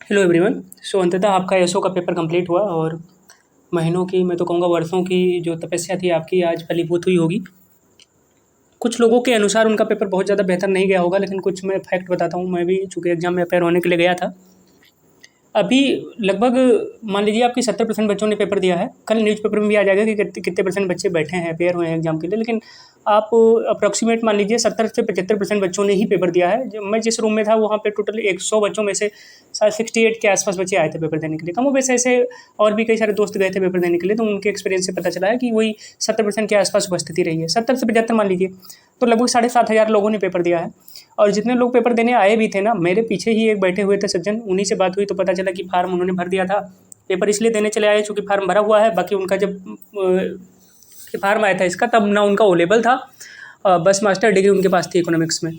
Hello everyone. सो अंततः आपका SO का पेपर कंप्लीट हुआ और महीनों की, मैं तो कहूँगा वर्षों की जो तपस्या थी आपकी, आज फलीभूत हुई होगी। कुछ लोगों के अनुसार उनका पेपर बहुत ज़्यादा बेहतर नहीं गया होगा, लेकिन कुछ मैं फैक्ट बताता हूँ। मैं भी चूँकि एग्ज़ाम में अपेयर होने के लिए गया था। अभी लगभग मान लीजिए आपकी 70% बच्चों ने पेपर दिया है। कल न्यूज़पेपर में भी आ जाएगा कि कितने कितने परसेंट बच्चे बैठे हैं, अपेयर हुए हैं एग्ज़ाम के लिए। लेकिन आप अप्रॉक्सीमेट मान लीजिए 70 से 75% बच्चों ने ही पेपर दिया है। मैं जिस रूम में था वहाँ पे टोटल 100 बच्चों में से शायद 68 के आसपास बच्चे आए थे पेपर देने के लिए। कम वैसे ऐसे और भी कई सारे दोस्त गए थे पेपर देने के लिए, तो उनके एक्सपीरियंस से पता चला है कि वही 70% के आसपास उपस्थिति रही है। 70 से 75 मान लीजिए, तो लगभग 7,500 लोगों ने पेपर दिया है। और जितने लोग पेपर देने आए भी थे ना, मेरे पीछे ही एक बैठे हुए थे सज्जन, उन्हीं से बात हुई तो पता चला कि फार्म उन्होंने भर दिया था। पेपर इसलिए देने चले आए चूँकि फार्म भरा हुआ है। बाकी उनका जब फार्म आया था इसका, तब ना उनका ओ लेवल था, बस मास्टर डिग्री उनके पास थी इकोनॉमिक्स में।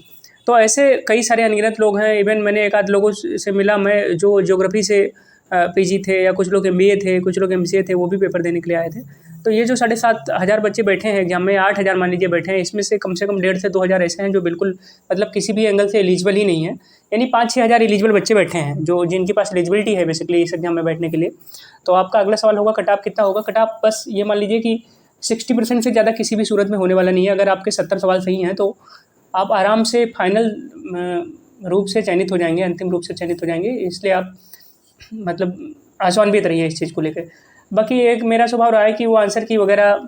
तो ऐसे कई सारे अनगिनत लोग हैं। इवन मैंने एक आध लोगों से मिला, मैं जो ज्योग्राफी से पीजी थे, या कुछ लोग एमबीए थे, कुछ लोग एमसीए थे, वो भी पेपर देने के लिए आए थे। तो ये जो 7,500 बच्चे बैठे हैं एग्जाम में, 8,000 मान लीजिए बैठे हैं, इसमें से कम 1.5 से 2,000 ऐसे हैं जो बिल्कुल मतलब किसी भी एंगल से एलिजिबल ही नहीं है। यानी 5-6 हज़ार एलिजिबल बच्चे बैठे हैं जो जिनके पास एलिजिबिलिटी है बेसिकली इस एग्जाम में बैठने के लिए। तो आपका अगला सवाल होगा कट ऑफ कितना होगा। कट ऑफ बस ये मान लीजिए कि 60% से ज़्यादा किसी भी सूरत में होने वाला नहीं है। अगर आपके 70 सवाल सही हैं तो आप आराम से फाइनल रूप से चयनित हो जाएंगे, अंतिम रूप से चयनित हो जाएंगे। इसलिए आप मतलब आशान्वित रहिए इस चीज़ को लेकर। बाकी एक मेरा स्वभाव रहा है कि वो आंसर की वगैरह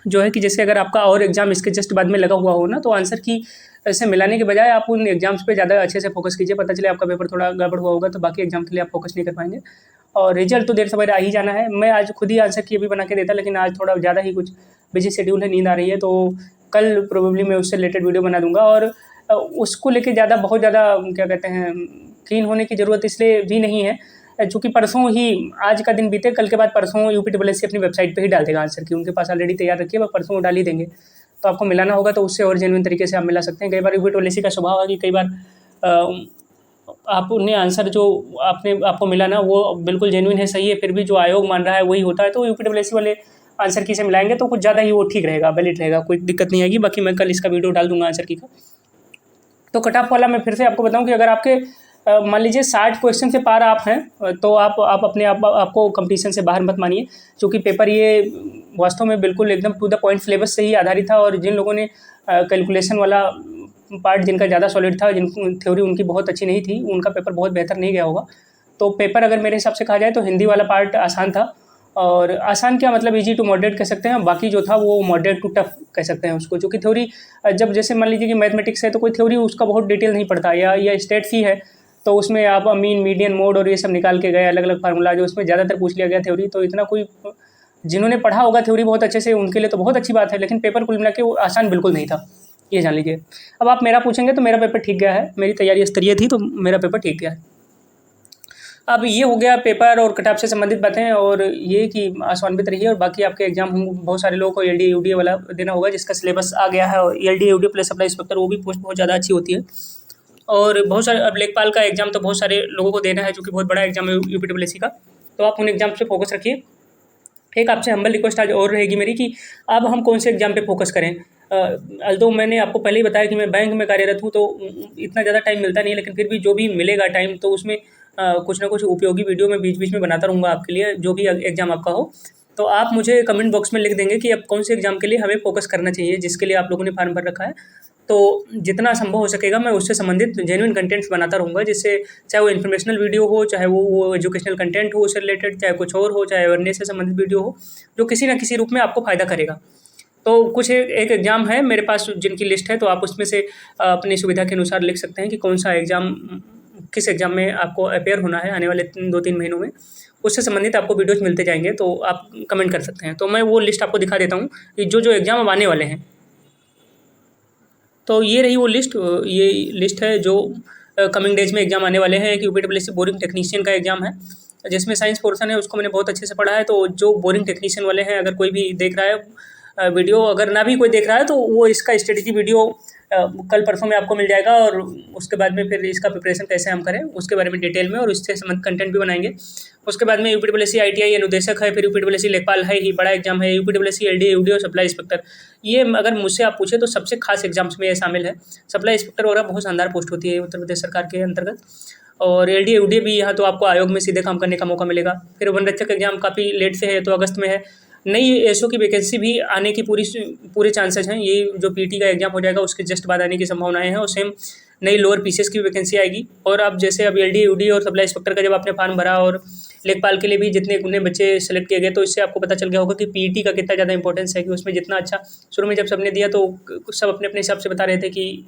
जो है कि जैसे अगर आपका और एग्ज़ाम इसके जस्ट बाद में लगा हुआ हो ना, तो आंसर की ऐसे मिलाने के बजाय आप उन एग्ज़ाम्स पे ज़्यादा अच्छे से फोकस कीजिए। पता चले आपका पेपर थोड़ा गड़बड़ हुआ होगा तो बाकी एग्ज़ाम के लिए आप फोकस नहीं कर पाएंगे। और रिजल्ट तो देर सवेरे आ ही जाना है। मैं आज खुद ही आंसर की अभी बना के देता, लेकिन आज थोड़ा ज़्यादा ही कुछ बिजी शेड्यूल है, नींद आ रही है, तो कल प्रोबेबली मैं उससे रिलेटेड वीडियो बना दूंगा। और उसको लेके बहुत ज़्यादा क्या कहते हैं, क्लीन होने की ज़रूरत इसलिए भी नहीं है चूँकि परसों ही, आज का दिन बीते, कल के बाद परसों यूपीडब्ल्यूएससी अपनी वेबसाइट पे ही डाल देगा आंसर की। उनके पास ऑलरेडी तैयार रखी है, वो परसों वो डाल ही देंगे। तो आपको मिलाना होगा तो उससे और जेन्युइन तरीके से आप मिला सकते हैं। कई बार यूपीडब्ल्यूएससी का स्वभाव है कि कई बार आपने आंसर जो आपको मिला ना, वो बिल्कुल जेन्युइन है, सही है, फिर भी जो आयोग मान रहा है वही होता है। तो यूपीडब्ल्यूएससी वाले आंसर की से मिलाएंगे तो कुछ ज़्यादा ही वो ठीक रहेगा, वैलिड रहेगा, कोई दिक्कत नहीं आएगी। बाकी मैं कल इसका वीडियो डाल दूंगा आंसर की का। तो कट ऑफ वाला मैं फिर से आपको बताऊं कि अगर आपके मान लीजिए 60 क्वेश्चन से पार आप हैं, तो आप अपने आपको कंपटीशन से बाहर मत मानिए। क्योंकि पेपर ये वास्तव में बिल्कुल एकदम टू द पॉइंट सिलेबस से ही आधारित था। और जिन लोगों ने कैलकुलेशन वाला पार्ट जिनका ज़्यादा सॉलिड था, जिन थ्योरी उनकी बहुत अच्छी नहीं थी, उनका पेपर बहुत बेहतर नहीं गया होगा। तो पेपर अगर मेरे हिसाब से कहा जाए तो हिंदी वाला पार्ट आसान था। और आसान क्या मतलब, इजी टू मॉडरेट कह सकते हैं। बाकी जो था वो मॉडरेट टू टफ कह सकते हैं उसको। क्योंकि थ्योरी जब जैसे मान लीजिए कि मैथमेटिक्स है तो कोई थ्योरी उसका बहुत डिटेल नहीं पड़ता, या स्टेट्स ही है तो उसमें आप मीन मीडियन मोड और ये सब निकाल के गए, अलग अलग फार्मूला जो उसमें ज़्यादातर पूछ लिया गया थ्योरी। तो इतना कोई जिन्होंने पढ़ा होगा थ्योरी बहुत अच्छे से उनके लिए तो बहुत अच्छी बात है, लेकिन पेपर कुल मिला के वो आसान बिल्कुल नहीं था, ये जान लीजिए। अब आप मेरा पूछेंगे तो मेरा पेपर ठीक गया है, मेरी तैयारी स्तरीय थी तो मेरा पेपर ठीक गया है। अब ये हो गया पेपर और कट ऑफ से संबंधित बातें, और ये कि आशान्वित रहिए। और बाकी आपके एग्जाम होंगे, बहुत सारे लोगों को एलडीए यूडीए वाला देना होगा जिसका सिलेबस आ गया है। और LDA UDA plus supply inspector, वो भी पोस्ट बहुत ज़्यादा अच्छी होती है। और बहुत सारे, अब लेखपाल का एग्जाम तो बहुत सारे लोगों को देना है, जो कि बहुत बड़ा एग्जाम है यूपीडब्ल्यूएससी का। तो आप उन एग्जाम पे फोकस रखिए। एक आपसे हम्बल रिक्वेस्ट आज और रहेगी मेरी कि अब हम कौन से एग्जाम पे फोकस करें। अल्दो मैंने आपको पहले ही बताया कि मैं बैंक में कार्यरत हूँ, तो इतना ज़्यादा टाइम मिलता नहीं है, लेकिन फिर भी जो भी मिलेगा टाइम तो उसमें कुछ ना कुछ उपयोगी वीडियो मैं बीच बीच में बनाता रहूँगा आपके लिए, जो भी एग्जाम आपका हो। तो आप मुझे कमेंट बॉक्स में लिख देंगे कि अब कौन से एग्जाम के लिए हमें फोकस करना चाहिए, जिसके लिए आप लोगों ने फॉर्म भर रखा है। तो जितना संभव हो सकेगा मैं उससे संबंधित जेन्युइन कंटेंट्स बनाता रहूँगा, जिससे चाहे वो इन्फॉर्मेशनल वीडियो हो, चाहे वो एजुकेशनल कंटेंट हो उससे रिलेटेड, चाहे कुछ और हो, चाहे अवेयरनेस से संबंधित वीडियो हो, जो किसी ना किसी रूप में आपको फ़ायदा करेगा। तो कुछ एक एग्ज़ाम है मेरे पास जिनकी लिस्ट है, तो आप उसमें से अपनी सुविधा के अनुसार लिख सकते हैं कि कौन सा एग्ज़ाम, किस एग्ज़ाम में आपको अपेयर होना है आने वाले 2-3 महीनों में। उससे संबंधित आपको वीडियोज़ मिलते जाएंगे, तो आप कमेंट कर सकते हैं। तो मैं वो लिस्ट आपको दिखा देता हूँ कि जो एग्ज़ाम अब आने वाले हैं। तो ये रही वो लिस्ट, ये लिस्ट है जो कमिंग डेज में एग्जाम आने वाले हैं। एक यूपीडब्ल्यूएससी बोरिंग टेक्नीशियन का एग्जाम है, जिसमें साइंस पोर्शन है, उसको मैंने बहुत अच्छे से पढ़ा है। तो जो बोरिंग टेक्नीशियन वाले हैं, अगर कोई भी देख रहा है वीडियो, अगर ना भी कोई देख रहा है तो वो इसका स्ट्रेटजी वीडियो कल परसों में आपको मिल जाएगा। और उसके बाद में फिर इसका प्रिपरेशन कैसे हम करें उसके बारे में डिटेल में, और इससे संबंधित कंटेंट भी बनाएंगे। उसके बाद में यूपीडब्ल्यूएससी आईटीआई अनुदेशक है, फिर यूपीडब्ल्यूएससी लेखपाल है ही, बड़ा एग्जाम है, यूपीडब्ल्यूएससी एलडीए यूडीए और सप्लाई इंस्पेक्टर। ये अगर मुझसे आप पूछे तो सबसे खास एग्जाम्स में ये शामिल है। सप्लाई इंस्पेक्टर वगैरह बहुत शानदार पोस्ट होती है उत्तर प्रदेश सरकार के अंतर्गत। और एलडीए यूडीए भी यहाँ तो आपको आयोग में सीधे काम करने का मौका मिलेगा। फिर वनरक्षक एग्जाम काफ़ी लेट से है, तो अगस्त में है। नई एसओ की वैकेंसी भी आने की पूरे चांसेस हैं। ये जो पीटी का एग्जाम हो जाएगा उसके जस्ट बाद आने की संभावनाएं हैं। और सेम नई लोअर पीसीएस की वैकेंसी आएगी। और अब जैसे अब एलडीए यूडीए और सप्लाई इंस्पेक्टर का जब आपने फॉर्म भरा और लेखपाल के लिए भी जितने उन्हें बच्चे सेलेक्ट किए गए, तो इससे आपको पता चल गया होगा कि पीटी का कितना ज़्यादा इंपॉर्टेंस है, कि उसमें जितना अच्छा शुरू में जब सबने दिया तो सब अपने अपने हिसाब से बता रहे थे कि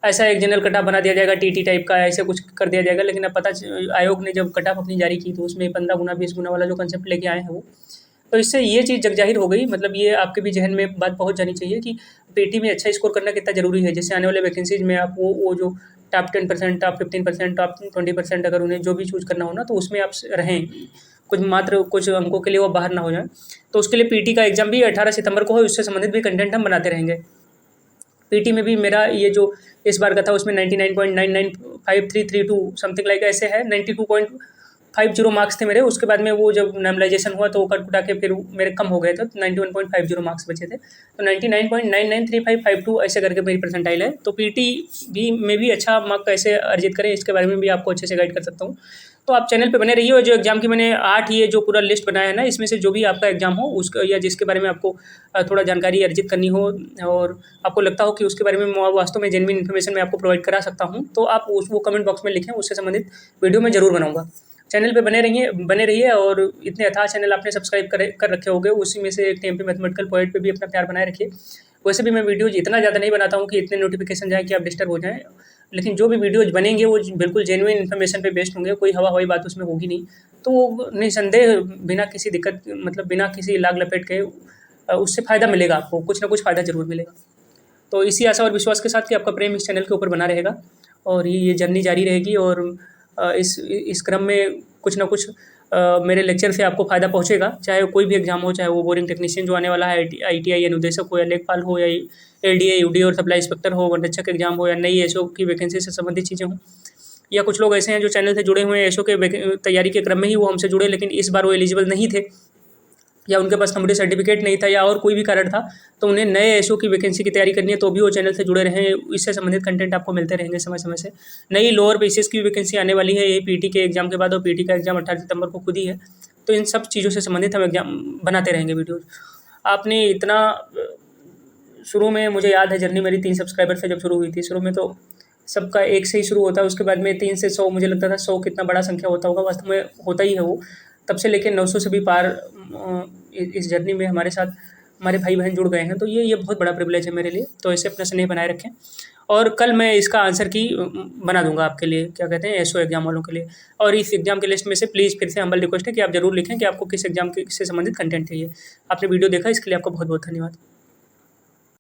ऐसा एक जनरल कट ऑफ बना दिया जाएगा टीटी टाइप का, ऐसे कुछ कर दिया जाएगा। लेकिन अब आयोग ने जब कट ऑफ अपनी जारी की तो उसमें 15 गुना 20 गुना वाला जो कंसेप्ट लेके आए हैं वो, तो इससे ये चीज़ जगजाहिर हो गई। मतलब ये आपके भी जहन में बात पहुंच जानी चाहिए कि पीटी में अच्छा स्कोर करना कितना ज़रूरी है। जैसे आने वाले वैकेंसीज में आप वो जो टॉप 10%, टॉप 15%, टॉप 20% अगर उन्हें जो भी चूज़ करना हो ना, तो उसमें आप रहें, कुछ अंकों के लिए वो बाहर ना हो जाए। तो उसके लिए पीटी का एग्जाम भी 18 सितंबर को है, उससे संबंधित भी कंटेंट हम बनाते रहेंगे। पीटी में भी मेरा ये जो इस बार का था उसमें 99.995332 समथिंग लाइक ऐसे है, 92.50 मार्क्स थे मेरे। उसके बाद में वो जब नॉर्मलाइजेशन हुआ तो वो कट कुटा के फिर मेरे कम हो गए थे, 91.50 मार्क्स बचे थे। तो 99.993552 ऐसे करके मेरी परसेंटाइल है। तो पीटी भी में भी अच्छा मार्क कैसे अर्जित करें इसके बारे में भी आपको अच्छे से गाइड कर सकता हूँ। तो आप चैनल पे बने रहिए। और जो एग्जाम की मैंने 8 ये जो पूरा लिस्ट बनाया है ना, इसमें से जो भी आपका एग्जाम हो उसका या जिसके बारे में आपको थोड़ा जानकारी अर्जित करनी हो और आपको लगता हो कि उसके बारे में मैं वास्तव में जेन्युइन इन्फॉर्मेशन मैं आपको प्रोवाइड करा सकता हूँ, तो आप वो कमेंट बॉक्स में लिखें, उससे संबंधित वीडियो मैं ज़रूर बनाऊँगा। चैनल पे बने रहिए। और इतने अथाह चैनल आपने सब्सक्राइब कर रखे होंगे, उसी में से एक टीएमपी मैथमेटिकल पॉइंट पे भी अपना प्यार बनाए रखिए। वैसे भी मैं वीडियोज इतना ज़्यादा नहीं बनाता हूँ कि इतने नोटिफिकेशन जाए कि आप डिस्टर्ब हो जाएँ, लेकिन जो भी वीडियोज बनेंगे वो बिल्कुल जेन्युइन इन्फॉर्मेशन पे बेस्ड होंगे, कोई हवा हवाई बात उसमें होगी नहीं। तो वो निसंदेह बिना किसी दिक्कत, मतलब बिना किसी लाग लपेट के उससे फ़ायदा मिलेगा आपको, कुछ ना कुछ फ़ायदा ज़रूर मिलेगा। तो इसी आशा और विश्वास के साथ कि आपका प्रेम इस चैनल के ऊपर बना रहेगा और ये जर्नी जारी रहेगी। और इस क्रम में कुछ ना कुछ मेरे लेक्चर से आपको फ़ायदा पहुँचेगा, चाहे कोई भी एग्जाम हो, चाहे वो बोरिंग टेक्नीशियन जो आने वाला है, ITI अनुदेशक हो, या लेखपाल हो, या LDA UDA और सप्लाई इंस्पेक्टर हो, वनरक्षक एग्जाम हो, या नई एसओ की वैकेंसी से संबंधित चीज़ें हों। या कुछ लोग ऐसे हैं जो चैनल से जुड़े हुए हैं, एसओ के तैयारी के क्रम में ही वो हमसे जुड़े, लेकिन इस बार वो एलिजिबल नहीं थे, या उनके पास कंप्यूटर सर्टिफिकेट नहीं था, या और कोई भी कारण था, तो उन्हें नए एसओ की वैकेंसी की तैयारी करनी है, तो भी वो चैनल से जुड़े रहें। इससे संबंधित कंटेंट आपको मिलते रहेंगे समय समय से। नई लोअर पीसीएस की वैकेंसी आने वाली है, ये पीटी के एग्जाम के बाद, और पीटी का एग्जाम 18 सितंबर को खुद ही है। तो इन सब चीज़ों से संबंधित हम एग्जाम बनाते रहेंगे वीडियोज़। आपने इतना शुरू में, मुझे याद है जर्नी मेरी 3 सब्सक्राइबर से जब शुरू हुई थी, शुरू में तो सबका 1 से ही शुरू होता है, उसके बाद में 3 से 100, मुझे लगता था 100 कितना बड़ा संख्या होता होगा, वास्तव में होता ही है वो। तब से लेकर 900 से भी पार इस जर्नी में हमारे साथ हमारे भाई बहन जुड़ गए हैं। तो ये बहुत बड़ा प्रिविलेज है मेरे लिए। तो ऐसे अपना स्नेह बनाए रखें। और कल मैं इसका आंसर की बना दूंगा आपके लिए, क्या कहते हैं, एसओ एग्जाम वालों के लिए। और इस एग्जाम के लिस्ट में से प्लीज़ फिर से हम्बल रिक्वेस्ट है कि आप जरूर लिखें कि आपको किस एग्जाम से संबंधित कंटेंट चाहिए। आपने वीडियो देखा, इसके लिए आपको बहुत बहुत धन्यवाद।